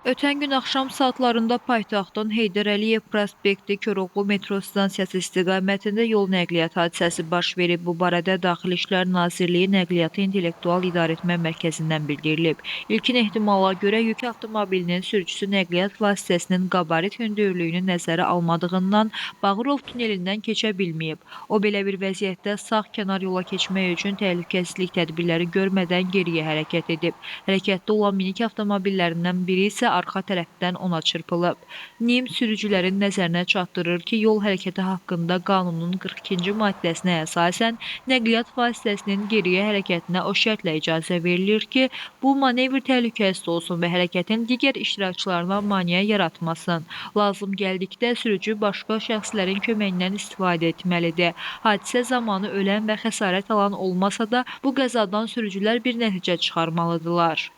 Ötən gün axşam saatlarında paytaxtın Heydər Əliyev prospekti Koroğlu metro stansiyası istiqamətində yol nəqliyyat hadisəsi baş verib. Bu barədə Daxili İşlər Nazirliyi Nəqliyyatı İntellektual İdarəetmə Mərkəzindən bildirilib. İlkin ehtimala görə yük avtomobilinin sürücüsü nəqliyyat vasitəsinin qabarit hündürlüyünü nəzərə almadığından Bağırov tunelindən keçə bilməyib. O belə bir vəziyyətdə sağ kənar yola keçmək üçün təhlükəsizlik tədbirləri görmədən geriyə hərəkət edib. Hərəkətdə olan minik avtomobillərindən biri isə arxa tərəfdən ona çırpılıb. NİM sürücülərin nəzərinə çatdırır ki, yol hərəkəti haqqında qanunun 42-ci maddəsinə əsasən nəqliyyat vasitəsinin geriyə hərəkətinə o şərtlə icazə verilir ki, bu manevr təhlükəsiz olsun və hərəkətin digər iştirakçılarına maneə yaratmasın. Lazım gəldikdə sürücü başqa şəxslərin köməyindən istifadə etməlidir. Hadisə zamanı ölən və xəsarət alan olmasa da, bu qəzadan sürücülər bir nəticə çıxarmalıdırlar.